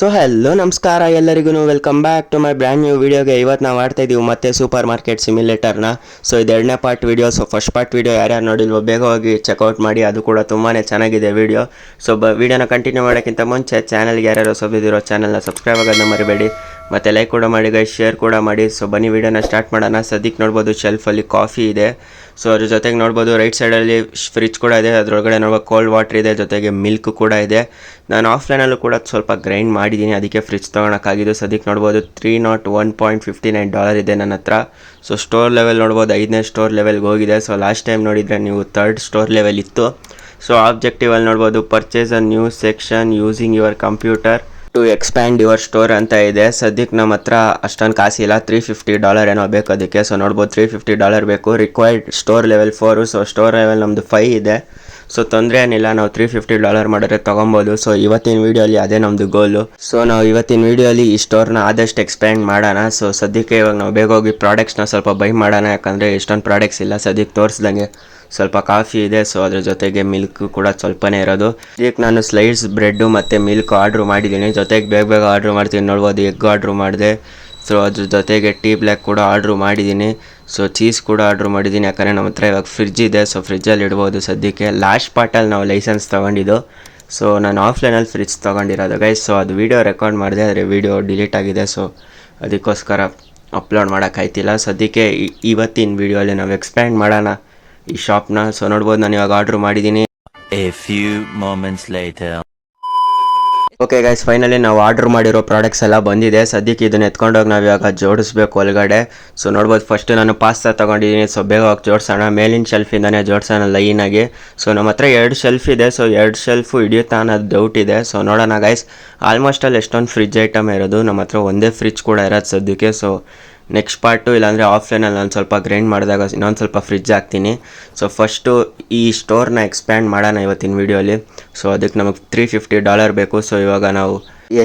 So hello ನಮಸ್ಕಾರ ಎಲ್ಲರಿಗೂ welcome back to my brand new ವೀಡಿಯೋಗೆ. ಇವತ್ತು ನಾವು ಮಾಡ್ತಾ ಇದ್ದೀವಿ ಮತ್ತೆ ಸೂಪರ್ ಮಾರ್ಕೆಟ್ ಸಿಮ್ಯುಲೇಟರ್ನ. ಸೊ ಇದು ಎರಡನೇ part video. So first part video ಯಾರ್ಯಾರು ನೋಡಿಲ್ವೋ ಬೇಗ ಹೋಗಿ ಚೆಕ್ಔಟ್ ಮಾಡಿ, ಅದು ಕೂಡ ತುಂಬಾ ಚೆನ್ನಾಗಿದೆ ವೀಡಿಯೋ. ಸೊ ವೀಡಿಯೋನ ಕಂಟಿನ್ಯೂ ಮಾಡೋಕ್ಕಿಂತ ಮುಂಚೆ ಚಾನಲ್ಗೆ ಯಾರ್ಯಾರು ಹೊಸಬಿದ್ದೀರೋ ಚಾನಲ್ನ ಸಬ್ಸ್ಕ್ರೈಬ್ ಆಗೋದನ್ನ ಮರಿಬೇಡಿ, ಮತ್ತು ಲೈಕ್ ಕೂಡ ಮಾಡಿ ಗೈಸ್, ಶೇರ್ ಕೂಡ ಮಾಡಿ. ಸೊ ಬನ್ನಿ ವೀಡಿಯೋನ ಸ್ಟಾರ್ಟ್ ಮಾಡೋಣ. ಸದ್ಯಕ್ಕೆ ನೋಡ್ಬೋದು ಶೆಲ್ಫಲ್ಲಿ ಕಾಫಿ ಇದೆ. ಸೊ ಅದ್ರ ಜೊತೆಗೆ ನೋಡ್ಬೋದು ರೈಟ್ ಸೈಡಲ್ಲಿ ಫ್ರಿಜ್ ಕೂಡ ಇದೆ, ಅದರೊಳಗಡೆ ನೋಡ್ಬೋದು ಕೋಲ್ಡ್ ವಾಟರ್ ಇದೆ, ಜೊತೆಗೆ ಮಿಲ್ಕ್ ಕೂಡ ಇದೆ. ನಾನು ಆಫ್ಲೈನಲ್ಲೂ ಕೂಡ ಸ್ವಲ್ಪ ಗ್ರೈಂಡ್ ಮಾಡಿದ್ದೀನಿ, ಅದಕ್ಕೆ ಫ್ರಿಜ್ ತೊಗೊಳಕ್ಕಾಗಿದ್ದು. ಸದ್ಯಕ್ಕೆ ನೋಡ್ಬೋದು $301.59 ಇದೆ ನನ್ನ ಹತ್ರ. ಸೊ ಸ್ಟೋರ್ ಲೆವೆಲ್ ನೋಡ್ಬೋದು 5ನೇ ಸ್ಟೋರ್ ಲೆವೆಲ್ಗೆ ಹೋಗಿದೆ. ಸೊ ಲಾಸ್ಟ್ ಟೈಮ್ ನೋಡಿದರೆ ನೀವು 3rd ಸ್ಟೋರ್ ಲೆವೆಲ್ ಇತ್ತು. ಸೊ ಆಬ್ಜೆಕ್ಟಿವಲ್ಲಿ ನೋಡ್ಬೋದು purchase a new section using your computer to expand your store ಅಂತ ಇದೆ. ಸದ್ಯಕ್ಕೆ ನಮ್ಮ ಹತ್ರ ಅಷ್ಟೊಂದು ಕಾಸಿಲ್ಲ, $350 ಏನೋ ಬೇಕು ಅದಕ್ಕೆ. ಸೊ ನೋಡ್ಬೋದು $350 ಬೇಕು. Required store level 4. So store level ನಮ್ಮದು 5 ಇದೆ. ಸೊ ತೊಂದರೆ ಏನಿಲ್ಲ, ನಾವು $350 ಮಾಡಿದ್ರೆ ತೊಗೊಬೋದು. ಸೊ ಇವತ್ತಿನ ವೀಡಿಯೋಲಿ ಅದೇ ನಮ್ಮದು ಗೋಲು. ಸೊ ನಾವು ಇವತ್ತಿನ ವೀಡಿಯೋಲಿ ಈ ಸ್ಟೋರ್ನ ಆದಷ್ಟು ಎಕ್ಸ್ಪ್ಯಾಂಡ್ ಮಾಡೋಣ. ಸೊ ಸದ್ಯಕ್ಕೆ ಇವಾಗ ನಾವು ಬೇಗ ಹೋಗಿ ಪ್ರಾಡಕ್ಟ್ಸ್ನ ಸ್ವಲ್ಪ ಬೈ ಮಾಡೋಣ, ಯಾಕಂದರೆ ಎಷ್ಟೊಂದು ಪ್ರಾಡಕ್ಟ್ಸ್ ಇಲ್ಲ ಸದ್ಯಕ್ಕೆ ತೋರಿಸ್ದಂಗೆ. ಸ್ವಲ್ಪ ಕಾಫಿ ಇದೆ, ಸೊ ಅದ್ರ ಜೊತೆಗೆ ಮಿಲ್ಕ್ ಕೂಡ ಸ್ವಲ್ಪನೇ ಇರೋದು. ಇದಕ್ಕೆ ನಾನು ಸ್ಲೈಡ್ಸ್ ಬ್ರೆಡ್ಡು ಮತ್ತು ಮಿಲ್ಕ್ ಆರ್ಡ್ರ್ ಮಾಡಿದ್ದೀನಿ, ಜೊತೆಗೆ ಬೇಗ ಆರ್ಡ್ರ್ ಮಾಡ್ತೀನಿ. ನೋಡ್ಬೋದು ಎಗ್ ಆರ್ಡ್ರ್ ಮಾಡಿದೆ. ಸೊ ಅದ್ರ ಜೊತೆಗೆ ಟೀ ಬ್ಲ್ಯಾಕ್ ಕೂಡ ಆರ್ಡ್ರ್ ಮಾಡಿದ್ದೀನಿ. ಸೊ ಚೀಸ್ ಕೂಡ ಆರ್ಡ್ರ್ ಮಾಡಿದ್ದೀನಿ, ಯಾಕಂದರೆ ನಮ್ಮ ಹತ್ರ ಇವಾಗ ಫ್ರಿಜ್ ಇದೆ. ಸೊ ಫ್ರಿಜ್ಜಲ್ಲಿ ಇಡ್ಬೋದು ಸದ್ಯಕ್ಕೆ. ಲಾಸ್ಟ್ ಪಾರ್ಟಲ್ಲಿ ನಾವು ಲೈಸೆನ್ಸ್ ತೊಗೊಂಡಿದ್ದು. ಸೊ ನಾನು ಆಫ್ಲೈನಲ್ಲಿ ಫ್ರಿಜ್ ತೊಗೊಂಡಿರೋದು ಗೈಸ್. ಸೊ ಅದು ವೀಡಿಯೋ ರೆಕಾರ್ಡ್ ಮಾಡಿದೆ, ಆದರೆ ವೀಡಿಯೋ ಡಿಲೀಟ್ ಆಗಿದೆ. ಸೊ ಅದಕ್ಕೋಸ್ಕರ ಅಪ್ಲೋಡ್ ಮಾಡೋಕ್ಕಾಯ್ತಿಲ್ಲ. ಸದ್ಯಕ್ಕೆ ಇವತ್ತಿನ ವೀಡಿಯೋಲಿ ನಾವು ಎಕ್ಸ್ಪ್ಯಾಂಡ್ ಮಾಡೋಣ ಈ ಶಾಪ್ನ. ಸೊ ನೋಡ್ಬೋದು ನಾನು ಇವಾಗ ಆರ್ಡ್ರ್ ಮಾಡಿದ್ದೀನಿ. A few moments later. Okay guys, finally ನಾವು ಆರ್ಡ್ರ್ ಮಾಡಿರೋ ಪ್ರಾಡಕ್ಟ್ಸ್ ಎಲ್ಲ ಬಂದಿದೆ. ಸದ್ಯಕ್ಕೆ ಇದನ್ನ ಎತ್ಕೊಂಡೋಗಿ ನಾವು ಇವಾಗ ಜೋಡಿಸ್ಬೇಕು ಒಳಗಡೆ. ಸೊ ನೋಡ್ಬೋದು ಫಸ್ಟು ನಾನು ಪಾಸ್ತಾ ತೊಗೊಂಡಿದ್ದೀನಿ. ಸೊ ಬೇಗ ಹೋಗಿ ಜೋಡಿಸೋಣ, ಮೇಲಿನ ಶೆಲ್ಫಿಂದನೇ ಜೋಡಿಸೋಣ ಲೈನಾಗಿ. ಸೊ ನಮ್ಮ ಹತ್ರ 2 ಶೆಲ್ಫ್ ಇದೆ. ಸೊ 2 ಶೆಲ್ಫು ಹಿಡಿಯುತ್ತಾ ಅನ್ನೋದು ಡೌಟ್ ಇದೆ. ಸೊ ನೋಡೋಣ ಗೈಸ್. ಆಲ್ಮೋಸ್ಟ್ ಅಲ್ಲಿ ಎಷ್ಟೊಂದು ಫ್ರಿಜ್ ಐಟಮ್ ಇರೋದು, ನಮ್ಮ ಹತ್ರ ಒಂದೇ ಫ್ರಿಜ್ ಕೂಡ ಇರೋದು ಸದ್ಯಕ್ಕೆ. ಸೊ ನೆಕ್ಸ್ಟ್ ಪಾರ್ಟು ಇಲ್ಲಾಂದರೆ ಆಫ್ಲೈನಲ್ಲಿ ನಾನು ಸ್ವಲ್ಪ ಗ್ರೈಂಡ್ ಮಾಡಿದಾಗ ಇನ್ನೊಂದು ಸ್ವಲ್ಪ ಫ್ರಿಜ್ ಹಾಕ್ತೀನಿ. ಸೊ ಫಸ್ಟು ಈ ಸ್ಟೋರ್ನ ಎಕ್ಸ್ಪ್ಯಾಂಡ್ ಮಾಡೋಣ ಇವತ್ತಿನ ವೀಡಿಯೋಲಿ. ಸೊ ಅದಕ್ಕೆ ನಮಗೆ $350 ಬೇಕು. ಸೊ ಇವಾಗ ನಾವು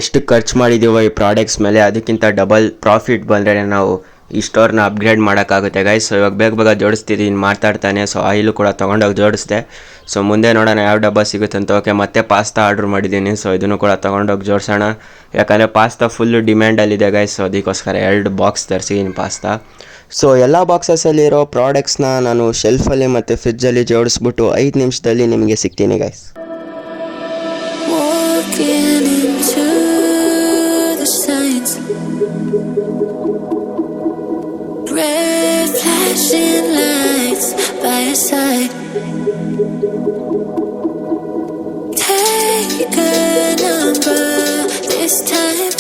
ಎಷ್ಟು ಖರ್ಚು ಮಾಡಿದ್ದೀವೋ ಈ ಪ್ರಾಡಕ್ಟ್ಸ್ ಮೇಲೆ, ಅದಕ್ಕಿಂತ ಡಬಲ್ ಪ್ರಾಫಿಟ್ ಬಂದರೆ ನಾವು ಈ ಸ್ಟೋರ್ನ ಅಪ್ಗ್ರೇಡ್ ಮಾಡೋಕ್ಕಾಗುತ್ತೆ ಗೈಸ್. ಸೊ ಇವಾಗ ಬೇಗ ಜೋಡಿಸ್ತಿದ್ದೀನಿ ಮಾತಾಡ್ತಾನೆ. ಸೊ ಆಯಿಲು ಕೂಡ ತೊಗೊಂಡೋಗಿ ಜೋಡಿಸ್ದೆ. ಸೊ ಮುಂದೆ ನೋಡೋಣ ಯಾವ ಡಬ್ಬ ಸಿಗುತ್ತೆ ಅಂತ. ಓಕೆ, ಮತ್ತೆ ಪಾಸ್ತಾ ಆರ್ಡ್ರ್ ಮಾಡಿದ್ದೀನಿ. ಸೊ ಇದನ್ನು ಕೂಡ ತೊಗೊಂಡೋಗಿ ಜೋಡಿಸೋಣ, ಯಾಕಂದರೆ ಪಾಸ್ತಾ ಫುಲ್ಲು ಡಿಮ್ಯಾಂಡಲ್ಲಿದೆ ಗೈಸ್. ಸೊ ಅದಕ್ಕೋಸ್ಕರ 2 ಬಾಕ್ಸ್ ತರಿಸಿದ್ದೀನಿ ಪಾಸ್ತಾ. ಸೊ ಎಲ್ಲ ಬಾಕ್ಸಸಲ್ಲಿರೋ ಪ್ರಾಡಕ್ಟ್ಸ್ನ ನಾನು ಶೆಲ್ಫಲ್ಲಿ ಮತ್ತು ಫ್ರಿಜ್ಜಲ್ಲಿ ಜೋಡಿಸ್ಬಿಟ್ಟು 5 ನಿಮಿಷದಲ್ಲಿ ನಿಮಗೆ ಸಿಗ್ತೀನಿ guys. Red flashing lights by your side. Take a number this time.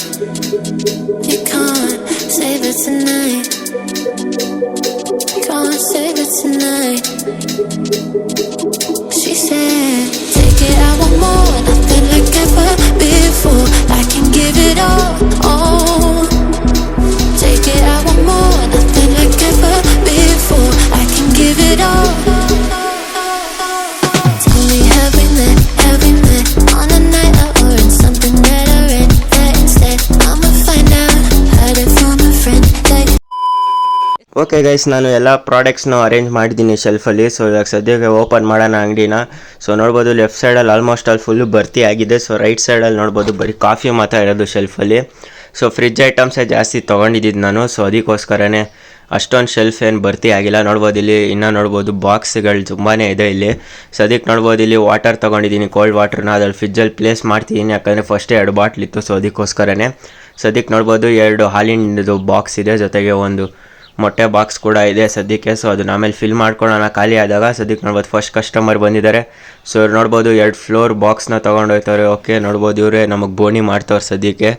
You can't save it tonight. Can't save it tonight. She said, take it, I want more. Nothing like ever before. I can give it all. Take it, I want more. Nothing like ever before. I can give it all. Tell me, have we met on a night out or in something that I read? That instead I'ma find out. Heard it from a friend that. Okay guys, ನಾನು ಎಲ್ಲ ಪ್ರಾಡಕ್ಟ್ಸ್ನ arrange ಮಾಡಿದ್ದೀನಿ ಶೆಲ್ಫಲ್ಲಿ. So ಇವಾಗ ಸದ್ಯಕ್ಕೆ open ಮಾಡೋಣ ಅಂಗಡಿನ. So ನೋಡ್ಬೋದು left ಸೈಡಲ್ಲಿ almost ಅಲ್ಲಿ full ಭರ್ತಿ ಆಗಿದೆ. ಸೊ ರೈಟ್ ಸೈಡಲ್ಲಿ ನೋಡ್ಬೋದು ಬರೀ ಕಾಫಿ ಮಾತ್ರ ಇರೋದು ಶೆಲ್ಫಲ್ಲಿ. ಸೊ ಫ್ರಿಜ್ ಐಟಮ್ಸೇ ಜಾಸ್ತಿ ತೊಗೊಂಡಿದ್ದು ನಾನು. ಸೊ ಅದಕ್ಕೋಸ್ಕರನೇ ಅಷ್ಟೊಂದು ಶೆಲ್ಫ್ ಏನು ಭರ್ತಿ ಆಗಿಲ್ಲ. ನೋಡ್ಬೋದು ಇಲ್ಲಿ ಇನ್ನೂ ನೋಡ್ಬೋದು ಬಾಕ್ಸ್ಗಳು ತುಂಬಾ ಇದೆ ಇಲ್ಲಿ. ಸದ್ಯಕ್ಕೆ ನೋಡ್ಬೋದು ಇಲ್ಲಿ ವಾಟರ್ ತೊಗೊಂಡಿದ್ದೀನಿ, ಕೋಲ್ಡ್ ವಾಟರ್ನ ಅದ್ರಲ್ಲಿ ಫ್ರಿಜ್ಜಲ್ಲಿ ಪ್ಲೇಸ್ ಮಾಡ್ತಿದ್ದೀನಿ, ಯಾಕಂದರೆ ಫಸ್ಟೇ 2 ಬಾಟ್ಲ್ ಇತ್ತು. ಸೊ ಅದಕ್ಕೋಸ್ಕರನೇ ಸದ್ಯಕ್ಕೆ ನೋಡ್ಬೋದು 2 ಹಾಲಿಂದು ಬಾಕ್ಸ್ ಇದೆ, ಜೊತೆಗೆ ಒಂದು ಮೊಟ್ಟೆ ಬಾಕ್ಸ್ ಕೂಡ ಇದೆ ಸದ್ಯಕ್ಕೆ. ಸೊ ಅದನ್ನ ಆಮೇಲೆ ಫಿಲ್ ಮಾಡ್ಕೊಳ್ಳೋಣ ಖಾಲಿ ಆದಾಗ. ಸದ್ಯಕ್ಕೆ ನೋಡ್ಬೋದು ಫಸ್ಟ್ ಕಸ್ಟಮರ್ ಬಂದಿದ್ದಾರೆ. ಸೊ ಇವ್ರು ನೋಡ್ಬೋದು 2 ಫ್ಲೋರ್ ಬಾಕ್ಸ್ನ ತೊಗೊಂಡೋಗ್ತಾರೆ. ಓಕೆ, ನೋಡ್ಬೋದು ಇವರೇ ನಮಗೆ ಬೋನಿ ಮಾಡ್ತವ್ರು ಸದ್ಯಕ್ಕೆ.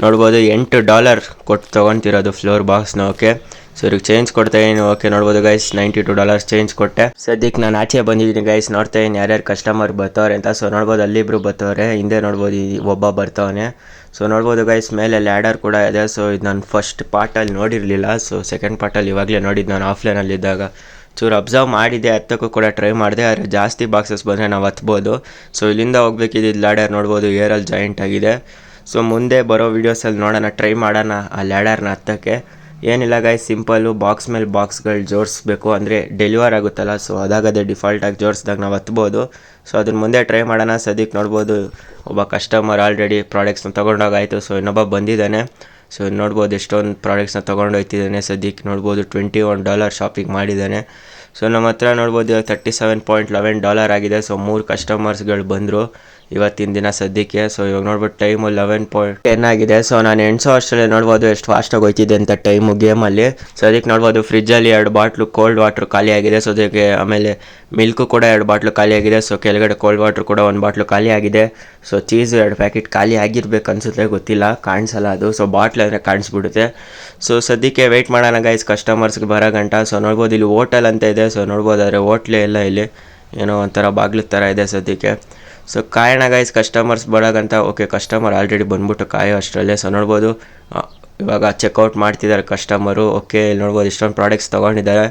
ನೋಡ್ಬೋದು $8 ಕೊಟ್ಟು ತೊಗೊತಿರೋದು ಫ್ಲೋರ್ ಬಾಕ್ಸ್ನ. ಓಕೆ, ಸೊ ಇವ್ರಿಗೆ ಚೇಂಜ್ ಕೊಡ್ತಾಯಿದ್ದೀನಿ. ಓಕೆ, ನೋಡ್ಬೋದು ಗೈಸ್ $92 ಚೇಂಜ್ ಕೊಟ್ಟೆ. ಸದ್ಯಕ್ಕೆ ನಾನು ಆಚೆ ಬಂದಿದ್ದೀನಿ ಗೈಸ್, ನೋಡ್ತಾಯಿದ್ದೀನಿ ಯಾರ್ಯಾರು ಕಸ್ಟಮರ್ ಬರ್ತಾವ್ರೆ ಅಂತ. ಸೊ ನೋಡ್ಬೋದು ಅಲ್ಲಿಬ್ರು ಬರ್ತಾವ್ರೆ, ಹಿಂದೆ ನೋಡ್ಬೋದು ಒಬ್ಬ ಬರ್ತಾವನೆ. ಸೊ ನೋಡ್ಬೋದು ಗೈಸ್ ಮೇಲೆ ಲ್ಯಾಡರ್ ಕೂಡ ಇದೆ. ಸೊ ಇದು ನಾನು ಫಸ್ಟ್ ಪಾರ್ಟಲ್ಲಿ ನೋಡಿರಲಿಲ್ಲ. ಸೊ ಸೆಕೆಂಡ್ ಪಾರ್ಟಲ್ಲಿ ಇವಾಗಲೇ ನೋಡಿದ್ದು ನಾನು ಆಫ್ಲೈನಲ್ಲಿದ್ದಾಗ. ಚೂರು ಅಬ್ಸರ್ವ್ ಮಾಡಿದೆ, ಹತ್ತಕ್ಕೂ ಕೂಡ ಟ್ರೈ ಮಾಡಿದೆ, ಆದರೆ ಜಾಸ್ತಿ ಬಾಕ್ಸಸ್ ಬಂದರೆ ನಾವು ಹತ್ಬೋದು. ಸೊ ಇಲ್ಲಿಂದ ಹೋಗ್ಬೇಕಿದ್ದು ಲ್ಯಾಡರ್ ನೋಡ್ಬೋದು ಏರಲ್ಲಿ ಜಾಯಿಂಟ್ ಆಗಿದೆ. ಸೊ ಮುಂದೆ ಬರೋ ವೀಡಿಯೋಸಲ್ಲಿ ನೋಡೋಣ, ಟ್ರೈ ಮಾಡೋಣ ಆ ಲ್ಯಾಡರ್ನ ಹತ್ತಕ್ಕೆ. ಏನಿಲ್ಲ ಗೈಸ್, ಸಿಂಪಲ್ಲು ಬಾಕ್ಸ್ ಮೇಲೆ ಬಾಕ್ಸ್ಗಳು ಜೋಡಿಸ್ಬೇಕು, ಅಂದರೆ ಡೆಲಿವರ್ ಆಗುತ್ತಲ್ಲ, ಸೊ ಅದಾಗದೆ ಡಿಫಾಲ್ಟಾಗಿ ಜೋಡಿಸ್ದಾಗ ನಾವು ಹತ್ಬೋದು. ಸೊ ಅದ್ರ ಮುಂದೆ ಟ್ರೈ ಮಾಡೋಣ. ಸದ್ಯಕ್ಕೆ ನೋಡ್ಬೋದು ಒಬ್ಬ ಕಸ್ಟಮರ್ ಆಲ್ರೆಡಿ ಪ್ರಾಡಕ್ಟ್ಸ್ನ ತೊಗೊಂಡೋಗಾಯಿತು. ಸೊ ಇನ್ನೊಬ್ಬ ಬಂದಿದ್ದಾನೆ. ಸೊ ನೋಡ್ಬೋದು ಎಷ್ಟೊಂದು ಪ್ರಾಡಕ್ಟ್ಸ್ನ ತೊಗೊಂಡೋಗ್ತಿದ್ದಾನೆ. ಸದ್ಯಕ್ಕೆ ನೋಡ್ಬೋದು $21 ಶಾಪಿಂಗ್ ಮಾಡಿದ್ದಾನೆ. ಸೊ ನಮ್ಮ ಹತ್ರ ನೋಡ್ಬೋದು $37.11 ಆಗಿದೆ. ಸೊ 3 ಕಸ್ಟಮರ್ಸ್ಗಳು ಬಂದರು ಇವತ್ತಿನ ದಿನ ಸದ್ಯಕ್ಕೆ. ಸೊ ಇವಾಗ ನೋಡ್ಬೋದು ಟೈಮು 11:10 ಆಗಿದೆ. ಸೊ ನಾನು ಎಣ್ಸೋ ಅಷ್ಟರಲ್ಲಿ ನೋಡ್ಬೋದು ಎಷ್ಟು ಫಾಸ್ಟಾಗಿ ಹೋಗ್ತಿದೆ ಅಂತ ಟೈಮು ಗೇಮಲ್ಲಿ. ಸೊ ಅದಕ್ಕೆ ನೋಡ್ಬೋದು ಫ್ರಿಜ್ಜಲ್ಲಿ 2 ಬಾಟ್ಲು ಕೋಲ್ಡ್ ವಾಟ್ರ್ ಖಾಲಿ ಆಗಿದೆ. ಸೊ ಅದಕ್ಕೆ ಆಮೇಲೆ ಮಿಲ್ಕು ಕೂಡ 2 ಬಾಟ್ಲು ಖಾಲಿ ಆಗಿದೆ. ಸೊ ಕೆಳಗಡೆ ಕೋಲ್ಡ್ ವಾಟ್ರ್ ಕೂಡ 1 ಬಾಟ್ಲು ಖಾಲಿ ಆಗಿದೆ. ಸೊ ಚೀಸು 2 ಪ್ಯಾಕೆಟ್ ಖಾಲಿ ಆಗಿರ್ಬೇಕು ಅನಿಸುತ್ತೆ, ಗೊತ್ತಿಲ್ಲ, ಕಾಣಿಸಲ್ಲ ಅದು. ಸೊ ಬಾಟ್ಲ್ ಅಂದರೆ ಕಾಣಿಸ್ಬಿಡುತ್ತೆ. ಸೊ ಸದ್ಯಕ್ಕೆ ವೆಯ್ಟ್ ಮಾಡೋಣ ಗೈಸ್ ಕಸ್ಟಮರ್ಸ್ಗೆ ಬರೋ ಗಂಟ. ಸೊ ನೋಡ್ಬೋದು ಇಲ್ಲಿ ಹೋಟೆಲ್ ಅಂತ ಇದೆ. ಸೊ ನೋಡ್ಬೋದಾದ್ರೆ ಹೋಟ್ಲೇ ಇಲ್ಲ, ಇಲ್ಲಿ ಏನೋ ಒಂಥರ ಬಾಗ್ಲು ಥರ ಇದೆ ಸದ್ಯಕ್ಕೆ. ಸೊ ಕಾಯೋಣ ಗೈಸ್ ಕಸ್ಟಮರ್ಸ್ ಬರೋಗಂತ. ಓಕೆ, ಕಸ್ಟಮರ್ ಆಲ್ರೆಡಿ ಬಂದ್ಬಿಟ್ಟು ಕಾಯೋ ಅಷ್ಟರಲ್ಲೇ. ಸೊ ನೋಡ್ಬೋದು ಇವಾಗ ಚೆಕ್ಔಟ್ ಮಾಡ್ತಿದ್ದಾರೆ ಕಸ್ಟಮರು. ಓಕೆ, ಇಲ್ಲಿ ನೋಡ್ಬೋದು ಇಷ್ಟೊಂದು ಪ್ರಾಡಕ್ಟ್ಸ್ ತೊಗೊಂಡಿದ್ದಾರೆ.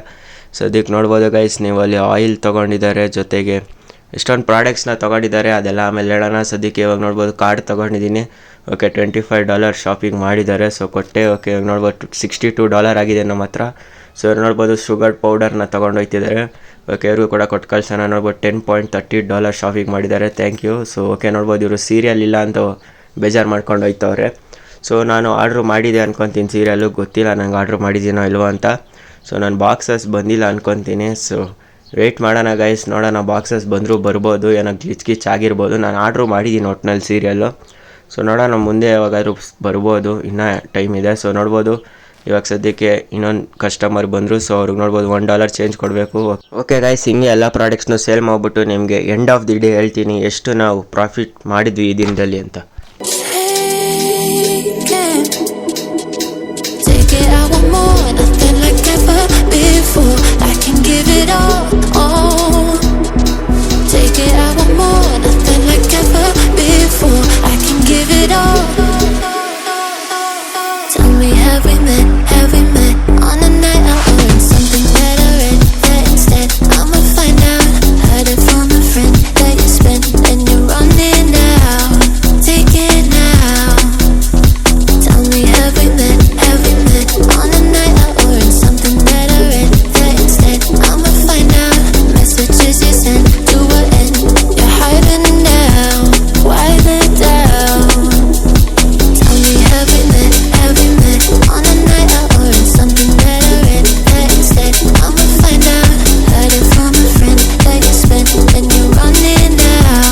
ಸದ್ಯಕ್ಕೆ ನೋಡ್ಬೋದು ಗೈಸ್ ನೀವು ಅಲ್ಲಿ ಆಯಿಲ್ ತೊಗೊಂಡಿದ್ದಾರೆ, ಜೊತೆಗೆ ಇಷ್ಟೊಂದು ಪ್ರಾಡಕ್ಟ್ಸ್ನ ತೊಗೊಂಡಿದ್ದಾರೆ, ಅದೆಲ್ಲ ಆಮೇಲೆ ಹೇಳೋಣ. ಸದ್ಯಕ್ಕೆ ಇವಾಗ ನೋಡ್ಬೋದು ಕಾರ್ಡ್ ತೊಗೊಂಡಿದ್ದೀನಿ. ಓಕೆ, $25 ಶಾಪಿಂಗ್ ಮಾಡಿದ್ದಾರೆ. ಸೊ ಕೊಟ್ಟೆ. ಓಕೆ, ಇವಾಗ ನೋಡ್ಬೋದು $62 ಆಗಿದೆ ನಮ್ಮ ಹತ್ರ. ಸೊ ನೋಡ್ಬೋದು ಶುಗರ್ ಪೌಡರ್ನ ತೊಗೊಂಡೋಗ್ತಿದ್ದಾರೆ. ಓಕೆ, ಇವ್ರಿಗೂ ಕೂಡ ಕೊಟ್ಟು ಕಳ್ಸೋಣ. ನೋಡ್ಬೋದು $10.30 ಶಾಪಿಂಗ್ ಮಾಡಿದ್ದಾರೆ. Thank you. ಸೊ ಓಕೆ, ನೋಡ್ಬೋದು ಇವರು ಸೀರಿಯಲ್ ಇಲ್ಲ ಅಂತ ಬೇಜಾರು ಮಾಡ್ಕೊಂಡು ಹೋಯ್ತವ್ರೆ. ಸೊ ನಾನು ಆರ್ಡ್ರ್ ಮಾಡಿದೆ ಅನ್ಕೊತೀನಿ ಸೀರಿಯಲ್ಲು, ಗೊತ್ತಿಲ್ಲ ನಂಗೆ ಆರ್ಡ್ರ್ ಮಾಡಿದ್ದೀನೋ ಇಲ್ವೋ ಅಂತ. ಸೊ ನಾನು ಬಾಕ್ಸಸ್ ಬಂದಿಲ್ಲ ಅನ್ಕೊತೀನಿ. ಸೊ ವೆಯ್ಟ್ ಮಾಡೋಣ ಗೈಸ್, ನೋಡೋಣ ಬಾಕ್ಸಸ್ ಬಂದರೂ ಬರ್ಬೋದು, ಏನೋ ಗ್ಲಿಚ್ ಆಗಿರ್ಬೋದು. ನಾನು ಆರ್ಡ್ರ್ ಮಾಡಿದ್ದೀನಿ ಒಟ್ಟಿನಲ್ಲಿ ಸೀರಿಯಲ್ಲು. ಸೊ ನೋಡೋಣ ಮುಂದೆ ಯಾವಾಗಾದ್ರೂ ಬರ್ಬೋದು, ಇನ್ನೂ ಟೈಮ್ ಇದೆ. ಸೊ ನೋಡ್ಬೋದು ಇವಾಗ ಸದ್ಯಕ್ಕೆ ಇನ್ನೊಂದು ಕಸ್ಟಮರ್ ಬಂದರು. ಸೊ ಅವ್ರಿಗೆ ನೋಡ್ಬೋದು $1 ಚೇಂಜ್ ಕೊಡಬೇಕು. ಓಕೆ ಗೈಸ್, ಹಿಂಗೆ ಎಲ್ಲ ಪ್ರಾಡಕ್ಟ್ಸ್ನು ಸೇಲ್ ಮಾಡಿಬಿಟ್ಟು ನಿಮಗೆ ಎಂಡ್ ಆಫ್ ದಿ ಡೇ ಹೇಳ್ತೀನಿ ಎಷ್ಟು ನಾವು ಪ್ರಾಫಿಟ್ ಮಾಡಿದ್ವಿ ಈ ದಿನದಲ್ಲಿ ಅಂತ. Take it, I want more, nothing like ever before. I can give it all. Take it, I want more, nothing like ever before. I can give it all. Tell me, have we met on a night out or in something that I read? That instead I'ma find out. Heard it from a friend that you spent and you're running now. Take it now. Tell me, have we met on a night out or in something that I read? That instead I'ma find out. Messages you sent to what end? You're hiding now. Why the doubt? Tell me, have we met on a night out or in something that I read? That instead I'ma find out. Heard it from a friend that you spent and you're running now.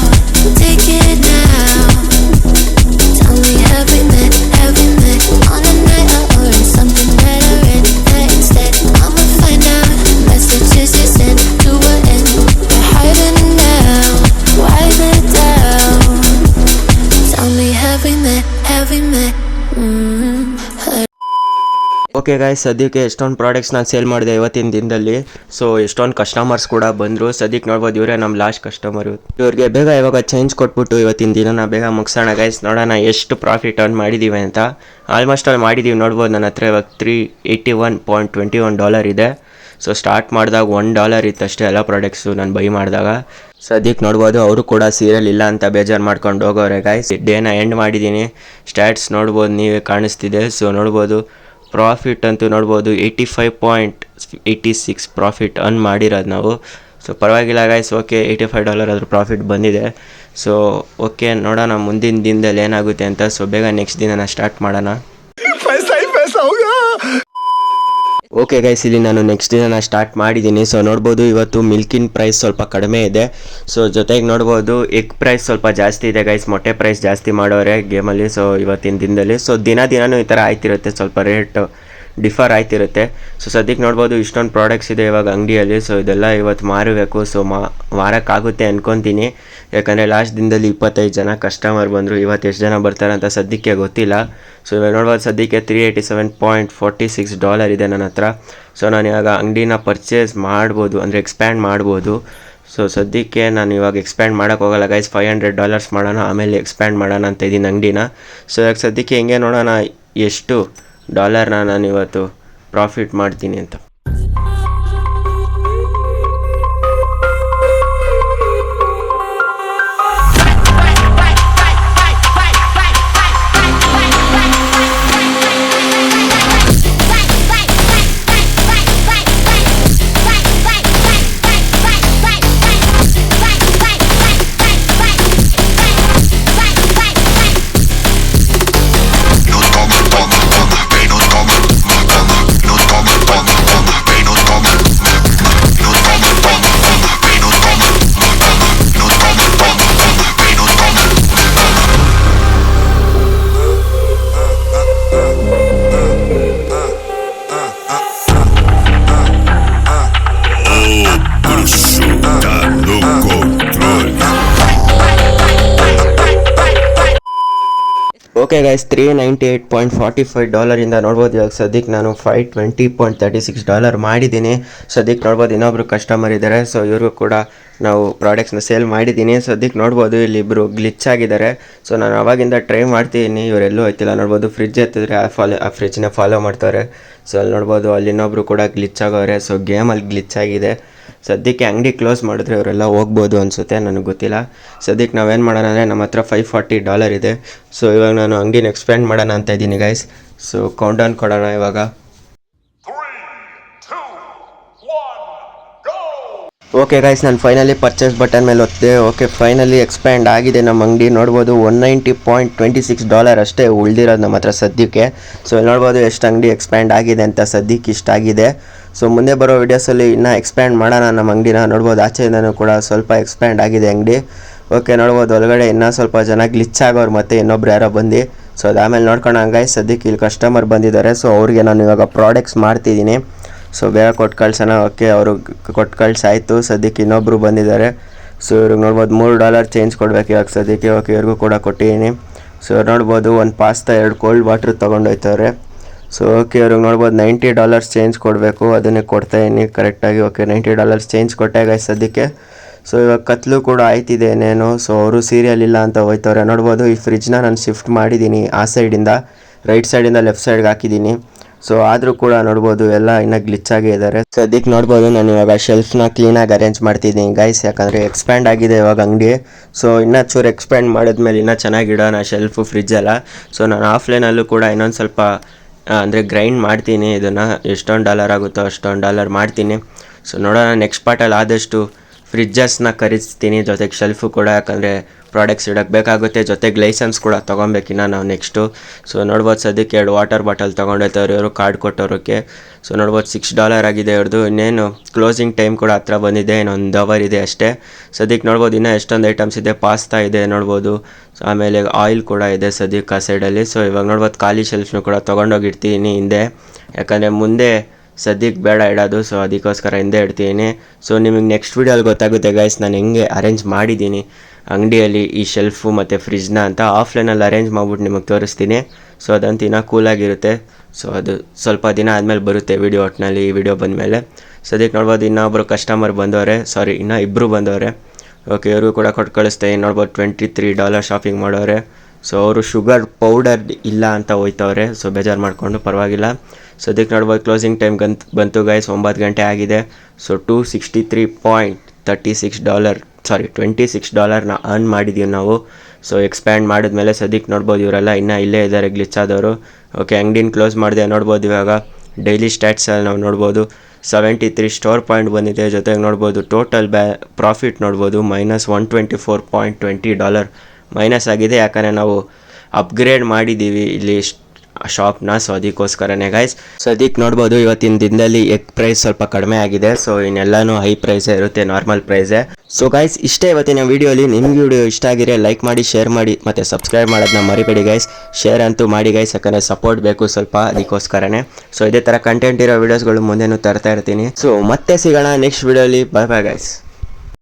Take it now. Tell me, have we met on a night out or in something that I read? That instead I'ma find out. Messages you sent to what end? You're hiding now. Why the doubt? Tell me, have we met? Okay guys, ಸದ್ಯಕ್ಕೆ ಎಷ್ಟೊಂದು products ನಾನು sale ಮಾಡಿದೆ ಇವತ್ತಿನ ದಿನದಲ್ಲಿ. So ಎಷ್ಟೊಂದು customers ಕೂಡ ಬಂದರು. ಸದ್ಯಕ್ಕೆ ನೋಡ್ಬೋದು ಇವರೇ ನಮ್ಮ ಲಾಸ್ಟ್ ಕಸ್ಟಮರು. ಇವ್ರಿಗೆ ಬೇಗ ಇವಾಗ ಚೇಂಜ್ ಕೊಟ್ಬಿಟ್ಟು ಇವತ್ತಿನ ದಿನನ ಬೇಗ ಮುಗಿಸೋಣ ಗೈಸ್. ನೋಡೋಣ ಎಷ್ಟು ಪ್ರಾಫಿಟ್ ಅರ್ನ್ ಮಾಡಿದ್ದೀವಿ ಅಂತ. ಆಲ್ಮೋಸ್ಟ್ ಅಲ್ಲಿ ಮಾಡಿದ್ದೀವಿ. ನೋಡ್ಬೋದು ನನ್ನ ಹತ್ರ ಇವಾಗ $381.21 ಇದೆ. ಸೊ ಸ್ಟಾರ್ಟ್ ಮಾಡಿದಾಗ $1 ಇತ್ತಷ್ಟೇ ಎಲ್ಲ ಪ್ರಾಡಕ್ಟ್ಸು ನಾನು ಬೈ ಮಾಡಿದಾಗ. ಸದ್ಯಕ್ಕೆ ನೋಡ್ಬೋದು ಅವರು ಕೂಡ ಸೀರಿಯಲ್ ಇಲ್ಲ ಅಂತ ಬೇಜಾರು ಮಾಡ್ಕೊಂಡು ಹೋಗೋರೆ ಗೈಸ್. ಡೇನ ಎಂಡ್ ಮಾಡಿದ್ದೀನಿ. ಸ್ಟ್ಯಾಟ್ಸ್ ನೋಡ್ಬೋದು, ನೀವೇ ಕಾಣಿಸ್ತಿದೆ. ಸೊ ನೋಡ್ಬೋದು ಪ್ರಾಫಿಟ್ ಅಂತೂ ನೋಡ್ಬೋದು $85.86 ಪ್ರಾಫಿಟ್ ಅರ್ನ್ ಮಾಡಿರೋದು ನಾವು. ಸೊ ಪರವಾಗಿಲ್ಲ ಗೈಸ್. ಓಕೆ, $85 ಅದ್ರ ಪ್ರಾಫಿಟ್ ಬಂದಿದೆ. ಸೊ ಓಕೆ, ನೋಡೋಣ ಮುಂದಿನ ದಿನದಲ್ಲಿ ಏನಾಗುತ್ತೆ ಅಂತ. ಸೊ ಬೇಗ ನೆಕ್ಸ್ಟ್ ದಿನ ಸ್ಟಾರ್ಟ್ ಮಾಡೋಣ. ಓಕೆ ಗೈಸ್, ಇಲ್ಲಿ ನಾನು ನೆಕ್ಸ್ಟ್ ದಿನ ಸ್ಟಾರ್ಟ್ ಮಾಡಿದ್ದೀನಿ. ಸೊ ನೋಡ್ಬೋದು ಇವತ್ತು ಮಿಲ್ಕಿನ ಪ್ರೈಸ್ ಸ್ವಲ್ಪ ಕಡಿಮೆ ಇದೆ. ಸೊ ಜೊತೆಗೆ ನೋಡ್ಬೋದು ಎಗ್ ಪ್ರೈಸ್ ಸ್ವಲ್ಪ ಜಾಸ್ತಿ ಇದೆ ಗೈಸ್. ಮೊಟ್ಟೆ ಪ್ರೈಸ್ ಜಾಸ್ತಿ ಮಾಡೋರೆ ಗೇಮಲ್ಲಿ. ಸೊ ಇವತ್ತಿನ ದಿನದಲ್ಲಿ ಸೊ ದಿನನೂ ಈ ಥರ ಆಯ್ತಿರುತ್ತೆ, ಸ್ವಲ್ಪ ರೇಟ್ ಡಿಫರ್ ಆಯ್ತಿರುತ್ತೆ. ಸೊ ಸದ್ಯಕ್ಕೆ ನೋಡ್ಬೋದು ಇಷ್ಟೊಂದು ಪ್ರಾಡಕ್ಟ್ಸ್ ಇದೆ ಇವಾಗ ಅಂಗಡಿಯಲ್ಲಿ. ಸೊ ಇದೆಲ್ಲ ಇವತ್ತು ಮಾರಬೇಕು. ಸೊ ಮಾರೋಕ್ಕಾಗುತ್ತೆ ಅನ್ಕೊತೀನಿ, ಯಾಕಂದರೆ ಲಾಸ್ಟ್ ದಿನದಲ್ಲಿ 25 ಜನ ಕಸ್ಟಮರ್ ಬಂದರು. ಇವತ್ತು ಎಷ್ಟು ಜನ ಬರ್ತಾರೆ ಅಂತ ಸದ್ಯಕ್ಕೆ ಗೊತ್ತಿಲ್ಲ. ಸೊ ಇವಾಗ ನೋಡ್ಬೋದು ಸದ್ಯಕ್ಕೆ $387.46 ಇದೆ ನನ್ನ ಹತ್ರ. ಸೊ ನಾನು ಇವಾಗ ಅಂಗಡಿನ ಪರ್ಚೇಸ್ ಮಾಡ್ಬೋದು, ಅಂದರೆ ಎಕ್ಸ್ಪ್ಯಾಂಡ್ ಮಾಡ್ಬೋದು. ಸೊ ಸದ್ಯಕ್ಕೆ ನಾನು ಇವಾಗ ಎಕ್ಸ್ಪ್ಯಾಂಡ್ ಮಾಡೋಕ್ಕೆ ಹೋಗಲ್ಲ ಗೈಸ್. $500 ಮಾಡೋಣ, ಆಮೇಲೆ ಎಕ್ಸ್ಪ್ಯಾಂಡ್ ಮಾಡೋಣ ಅಂತ ಇದ್ದೀನಿ ಅಂಗಡಿನ. ಸೊ ಇವಾಗ ಸದ್ಯಕ್ಕೆ ಹೆಂಗೆ ನೋಡೋಣ ಎಷ್ಟು $ನ ನಾನು ಇವತ್ತು ಪ್ರಾಫಿಟ್ ಮಾಡ್ತೀನಿ ಅಂತ. ಓಕೆ ಗೈಸ್, $398.45 ನೋಡ್ಬೋದು. ಇವಾಗ ಸದ್ಯಕ್ಕೆ ನಾನು $520.36 ಮಾಡಿದ್ದೀನಿ. ಸದ್ಯಕ್ಕೆ ನೋಡ್ಬೋದು ಇನ್ನೊಬ್ರು ಕಸ್ಟಮರ್ ಇದ್ದಾರೆ. ಸೊ ಇವ್ರಿಗೂ ಕೂಡ ನಾವು ಪ್ರಾಡಕ್ಟ್ಸ್ನ ಸೇಲ್ ಮಾಡಿದ್ದೀನಿ. ಸದ್ಯಕ್ಕೆ ನೋಡ್ಬೋದು ಇಲ್ಲಿ ಇಬ್ಬರು ಗ್ಲಿಚ್ ಆಗಿದ್ದಾರೆ. ಸೊ ನಾನು ಅವಾಗಿಂದ ಟ್ರೈ ಮಾಡ್ತಿದ್ದೀನಿ, ಇವರೆಲ್ಲೂ ಹೋಯ್ತಿಲ್ಲ. ನೋಡ್ಬೋದು ಫ್ರಿಡ್ಜ್ ಎತ್ತಿದ್ರೆ ಆ ಫ್ರಿಡ್ಜ್ನ ಫಾಲೋ ಮಾಡ್ತಾರೆ. ಸೊ ಅಲ್ಲಿ ನೋಡ್ಬೋದು ಅಲ್ಲಿ ಇನ್ನೊಬ್ರು ಕೂಡ ಗ್ಲಿಚ್ ಆಗೋರೆ. ಸೊ ಗೇಮಲ್ಲಿ ಗ್ಲಿಚ್ ಆಗಿದೆ. ಸದ್ಯಕ್ಕೆ ಅಂಗಡಿ ಕ್ಲೋಸ್ ಮಾಡಿದ್ರೆ ಇವರೆಲ್ಲ ಹೋಗ್ಬೋದು ಅನಿಸುತ್ತೆ, ನನಗೆ ಗೊತ್ತಿಲ್ಲ. ಸದ್ಯಕ್ಕೆ ನಾವೇನು ಮಾಡೋಣ ಅಂದರೆ ನಮ್ಮ ಹತ್ರ $540 ಇದೆ. ಸೊ ಇವಾಗ ನಾನು ಅಂಗಡಿನ ಎಕ್ಸ್ಪ್ಯಾಂಡ್ ಮಾಡೋಣ ಅಂತ ಇದ್ದೀನಿ ಗೈಸ್. ಸೊ ಕೌಂಟ್ ಡೌನ್ ಕೊಡೋಣ ಇವಾಗ. 3, 2, 1, go! ಓಕೆ ಗೈಸ್, ನಾನು ಫೈನಲಿ ಪರ್ಚೇಸ್ ಬಟನ್ ಮೇಲೆ ಒತ್ತಿದೆ. ಓಕೆ, ಫೈನಲಿ ಎಕ್ಸ್ಪ್ಯಾಂಡ್ ಆಗಿದೆ ನಮ್ಮ ಅಂಗಡಿ. ನೋಡ್ಬೋದು $190.26 ಅಷ್ಟೇ ಉಳಿದಿರೋದು ನಮ್ಮ ಹತ್ರ ಸದ್ಯಕ್ಕೆ. ಸೊ ಇಲ್ಲಿ ನೋಡ್ಬೋದು ಎಷ್ಟು ಅಂಗಡಿ ಎಕ್ಸ್ಪ್ಯಾಂಡ್ ಆಗಿದೆ ಅಂತ. ಸದ್ಯಕ್ಕೆ ಇಷ್ಟಾಗಿದೆ. ಸೊ ಮುಂದೆ ಬರೋ ವೀಡಿಯೋಸಲ್ಲಿ ಇನ್ನೂ ಎಕ್ಸ್ಪ್ಯಾಂಡ್ ಮಾಡೋಣ ನಮ್ಮ ಅಂಗಡಿನ. ನೋಡ್ಬೋದು ಆಚೆಯಿಂದನೂ ಕೂಡ ಸ್ವಲ್ಪ ಎಕ್ಸ್ಪ್ಯಾಂಡ್ ಆಗಿದೆ ಅಂಗಡಿ. ಓಕೆ, ನೋಡ್ಬೋದು ಒಳಗಡೆ ಇನ್ನೂ ಸ್ವಲ್ಪ ಜನ ಗ್ಲಿಚ್ ಆಗೋರು ಮತ್ತು ಇನ್ನೊಬ್ರು ಯಾರೋ ಬಂದು. ಸೊ ಅದಾದಮೇಲೆ ನೋಡ್ಕೊಳ್ಳೋಣ ಗೈಸ್. ಸದ್ಯಕ್ಕೆ ಇಲ್ಲಿ ಕಸ್ಟಮರ್ ಬಂದಿದ್ದಾರೆ. ಸೊ ಅವ್ರಿಗೆ ನಾನು ಇವಾಗ ಪ್ರಾಡಕ್ಟ್ಸ್ ಮಾಡ್ತಿದ್ದೀನಿ. ಸೊ ಬೇಗ ಕೊಟ್ಟು ಕಳ್ಸೋಣ. ಓಕೆ, ಅವರು ಕೊಟ್ಟು ಕಳ್ಸಾಯಿತು. ಸದ್ಯಕ್ಕೆ ಇನ್ನೊಬ್ಬರು ಬಂದಿದ್ದಾರೆ. ಸೊ ಇವ್ರಿಗೆ ನೋಡ್ಬೋದು $3 ಚೇಂಜ್ ಕೊಡಬೇಕು ಇವಾಗ ಸದ್ಯಕ್ಕೆ. ಓಕೆ, ಇವ್ರಿಗೂ ಕೂಡ ಕೊಟ್ಟಿದ್ದೀನಿ. ಸೊ ನೋಡ್ಬೋದು ಒಂದು ಪಾಸ್ತಾ 2 ಕೋಲ್ಡ್ ವಾಟ್ರ್ ತೊಗೊಂಡೋಯ್ತವ್ರೆ. ಸೊ ಓಕೆ, ಇವ್ರಿಗೆ ನೋಡ್ಬೋದು $90 ಚೇಂಜ್ ಕೊಡಬೇಕು, ಅದನ್ನೇ ಕೊಡ್ತಾಯಿದ್ದೀನಿ ಕರೆಕ್ಟಾಗಿ. ಓಕೆ, $90 ಚೇಂಜ್ ಕೊಟ್ಟೆ ಗೈಸ್ ಸದ್ಯಕ್ಕೆ. ಸೊ ಇವಾಗ ಕತ್ಲು ಕೂಡ ಆಯ್ತಿದೆ ಏನೇನು. ಸೊ ಅವರು ಸೀರಿಯಲ್ ಇಲ್ಲ ಅಂತ ಹೋಯ್ತವ್ರೆ. ನೋಡ್ಬೋದು ಈ ಫ್ರಿಡ್ಜ್ನ ನಾನು ಶಿಫ್ಟ್ ಮಾಡಿದ್ದೀನಿ. ಆ ಸೈಡಿಂದ ರೈಟ್ ಸೈಡಿಂದ ಲೆಫ್ಟ್ ಸೈಡ್ಗೆ ಹಾಕಿದ್ದೀನಿ. ಸೊ ಆದರೂ ಕೂಡ ನೋಡ್ಬೋದು ಎಲ್ಲ ಇನ್ನೂ ಗ್ಲಿಚ್ ಆಗೇ ಇದ್ದಾರೆ. ಸದ್ಯಕ್ಕೆ ನೋಡ್ಬೋದು ನಾನು ಇವಾಗ ಶೆಲ್ಫ್ನ ಕ್ಲೀನಾಗಿ ಅರೇಂಜ್ ಮಾಡ್ತಿದ್ದೀನಿ ಗೈಸ್, ಯಾಕಂದರೆ ಎಕ್ಸ್ಪ್ಯಾಂಡ್ ಆಗಿದೆ ಇವಾಗ ಅಂಗಡಿ. ಸೊ ಇನ್ನೂ ಚೂರು ಎಕ್ಸ್ಪ್ಯಾಂಡ್ ಮಾಡಿದ್ಮೇಲೆ ಇನ್ನೂ ಚೆನ್ನಾಗಿಡೋಣ ಶೆಲ್ಫು ಫ್ರಿಡ್ಜ್ ಎಲ್ಲ. ಸೊ ನಾನು ಆಫ್ಲೈನಲ್ಲೂ ಕೂಡ ಇನ್ನೊಂದು ಸ್ವಲ್ಪ ಅಂದರೆ ಗ್ರೈಂಡ್ ಮಾಡ್ತೀನಿ. ಇದನ್ನು ಎಷ್ಟೊಂದು $1 ಆಗುತ್ತೋ ಅಷ್ಟೊಂದು $1 ಮಾಡ್ತೀನಿ. ಸೊ ನೋಡೋಣ ನೆಕ್ಸ್ಟ್ ಪಾರ್ಟಲ್ಲಿ ಆದಷ್ಟು ಫ್ರಿಡ್ಜಸ್ನ ಖರೀದಿಸ್ತೀನಿ, ಜೊತೆಗೆ ಶೆಲ್ಫು ಕೂಡ, ಯಾಕಂದರೆ ಪ್ರಾಡಕ್ಟ್ಸ್ ಇಡೋಕ್ಕೆ ಬೇಕಾಗುತ್ತೆ. ಜೊತೆಗೆ ಲೈಸೆನ್ಸ್ ಕೂಡ ತೊಗೊಬೇಕಿನ್ನ ನಾವು ನೆಕ್ಸ್ಟು. ಸೊ ನೋಡ್ಬೋದು ಸದ್ಯಕ್ಕೆ 2 ವಾಟರ್ ಬಾಟಲ್ ತೊಗೊಂಡೋಯ್ತವ್ರು ಇವರು ಕಾರ್ಡ್ ಕೊಟ್ಟೋರೋಕ್ಕೆ. ಸೊ ನೋಡ್ಬೋದು $6 ಆಗಿದೆ ಇವ್ರದ್ದು. ಇನ್ನೇನು ಕ್ಲೋಸಿಂಗ್ ಟೈಮ್ ಕೂಡ ಹತ್ರ ಬಂದಿದೆ, ಇನ್ನೊಂದು ಅವರ್ ಇದೆ ಅಷ್ಟೇ. ಸದ್ಯಕ್ಕೆ ನೋಡ್ಬೋದು ಇನ್ನೂ ಎಷ್ಟೊಂದು ಐಟಮ್ಸ್ ಇದೆ. ಪಾಸ್ತಾ ಇದೆ ನೋಡ್ಬೋದು. ಸೊ ಆಮೇಲೆ ಆಯಿಲ್ ಕೂಡ ಇದೆ ಸದ್ಯಕ್ಕೆ ಆ ಸೈಡಲ್ಲಿ. ಸೊ ಇವಾಗ ನೋಡ್ಬೋದು ಖಾಲಿ ಶೆಲ್ಫ್ನು ಕೂಡ ತೊಗೊಂಡೋಗಿರ್ತೀನಿ ಹಿಂದೆ, ಯಾಕಂದರೆ ಮುಂದೆ ಸದ್ಯಕ್ಕೆ ಬೇಡ ಇಡೋದು. ಸೊ ಅದಕ್ಕೋಸ್ಕರ ಹಿಂದೆ ಇಡ್ತೀನಿ. ಸೊ ನಿಮಗೆ ನೆಕ್ಸ್ಟ್ ವೀಡಿಯೋಲ್ಲಿ ಗೊತ್ತಾಗುತ್ತೆ ಗೈಸ್ ನಾನು ಹೆಂಗೆ ಅರೇಂಜ್ ಮಾಡಿದ್ದೀನಿ ಅಂಗಡಿಯಲ್ಲಿ ಈ ಶೆಲ್ಫು ಮತ್ತು ಫ್ರಿಡ್ಜ್ನ ಅಂತ. ಆಫ್ಲೈನಲ್ಲಿ ಅರೇಂಜ್ ಮಾಡಿಬಿಟ್ಟು ನಿಮಗೆ ತೋರಿಸ್ತೀನಿ. ಸೊ ಅದಂತೂ ಇನ್ನೂ ಕೂಲಾಗಿರುತ್ತೆ. ಸೊ ಅದು ಸ್ವಲ್ಪ ದಿನ ಆದಮೇಲೆ ಬರುತ್ತೆ ವೀಡಿಯೋ, ಒಟ್ಟಿನಲ್ಲಿ ಈ ವಿಡಿಯೋ ಬಂದಮೇಲೆ. ಸದ್ಯಕ್ಕೆ ನೋಡ್ಬೋದು ಇನ್ನೊಬ್ಬರು ಕಸ್ಟಮರ್ ಬಂದವರೆ, ಇನ್ನೂ ಇಬ್ಬರು ಬಂದವರೆ. ಓಕೆ, ಇವ್ರಿಗೂ ಕೂಡ ಕೊಟ್ಟು ಕಳಿಸ್ತೀನಿ. ನೋಡ್ಬೋದು $23 ಶಾಪಿಂಗ್ ಮಾಡೋರೆ. ಸೊ ಅವರು ಶುಗರ್ ಪೌಡರ್ ಇಲ್ಲ ಅಂತ ಹೋಯ್ತವ್ರೆ. ಸೊ ಬೇಜಾರು ಮಾಡಿಕೊಂಡು ಪರವಾಗಿಲ್ಲ. ಸದ್ಯಕ್ಕೆ ನೋಡ್ಬೋದು ಕ್ಲೋಸಿಂಗ್ ಟೈಮ್ ಬಂತು ಗೈಸ್, 9 ಗಂಟೆ ಆಗಿದೆ. ಸೊ $26.ನ ಅರ್ನ್ ಮಾಡಿದ್ದೀವಿ ನಾವು. ಸೊ ಎಕ್ಸ್ಪ್ಯಾಂಡ್ ಮಾಡಿದ್ಮೇಲೆ ಸದ್ಯಕ್ಕೆ ನೋಡ್ಬೋದು ಇವರೆಲ್ಲ ಇನ್ನೂ ಇಲ್ಲೇ ಇದ್ದಾರೆ ಗ್ಲಿಚ್ ಆದವರು. ಓಕೆ, ಅಂಗಡಿನ ಕ್ಲೋಸ್ ಮಾಡಿದೆ. ನೋಡ್ಬೋದು ಇವಾಗ ಡೈಲಿ ಸ್ಟ್ಯಾಟ್ಸಲ್ಲಿ ನಾವು ನೋಡ್ಬೋದು 73 ಸ್ಟೋರ್ ಪಾಯಿಂಟ್ ಬಂದಿದೆ. ಜೊತೆಗೆ ನೋಡ್ಬೋದು ಟೋಟಲ್ ಪ್ರಾಫಿಟ್ ನೋಡ್ಬೋದು $124.20 ಮೈನಸ್ ಆಗಿದೆ, ಯಾಕಂದರೆ ನಾವು ಅಪ್ಗ್ರೇಡ್ ಮಾಡಿದ್ದೀವಿ ಇಲ್ಲಿ ಶಾಪ್ನ. ಸೊ ಅದಕ್ಕೋಸ್ಕರನೇ ಗೈಸ್. ಸೊ ಅದಕ್ಕೆ ನೋಡ್ಬೋದು ಇವತ್ತಿನ ದಿನದಲ್ಲಿ ಎಗ್ ಪ್ರೈಸ್ ಸ್ವಲ್ಪ ಕಡಿಮೆ ಆಗಿದೆ. ಸೊ ಇನ್ನೆಲ್ಲನೂ ಹೈ ಪ್ರೈಸೇ ಇರುತ್ತೆ, ನಾರ್ಮಲ್ ಪ್ರೈಸೇ. ಸೊ ಗೈಸ್, ಇಷ್ಟೇ ಇವತ್ತಿನ ವೀಡಿಯೋಲಿ. ನಿಮ್ಗೆ ವಿಡಿಯೋ ಇಷ್ಟ ಆಗಿದ್ರೆ ಲೈಕ್ ಮಾಡಿ, ಶೇರ್ ಮಾಡಿ, ಮತ್ತು ಸಬ್ಸ್ಕ್ರೈಬ್ ಮಾಡೋದನ್ನ ಮರಿಬೇಡಿ ಗೈಸ್. ಶೇರ್ ಅಂತೂ ಮಾಡಿ ಗೈಸ್, ಯಾಕಂದರೆ ಸಪೋರ್ಟ್ ಬೇಕು ಸ್ವಲ್ಪ, ಅದಕ್ಕೋಸ್ಕರನೇ. ಸೊ ಇದೇ ಥರ ಕಂಟೆಂಟ್ ಇರೋ ವೀಡಿಯೋಸ್ಗಳು ಮುಂದೆನೂ ತರ್ತಾ ಇರ್ತೀನಿ. ಸೊ ಮತ್ತೆ ಸಿಗೋಣ ನೆಕ್ಸ್ಟ್ ವೀಡಿಯೋಲಿ. ಬಾಯ್ ಬಾಯ್ ಗೈಸ್.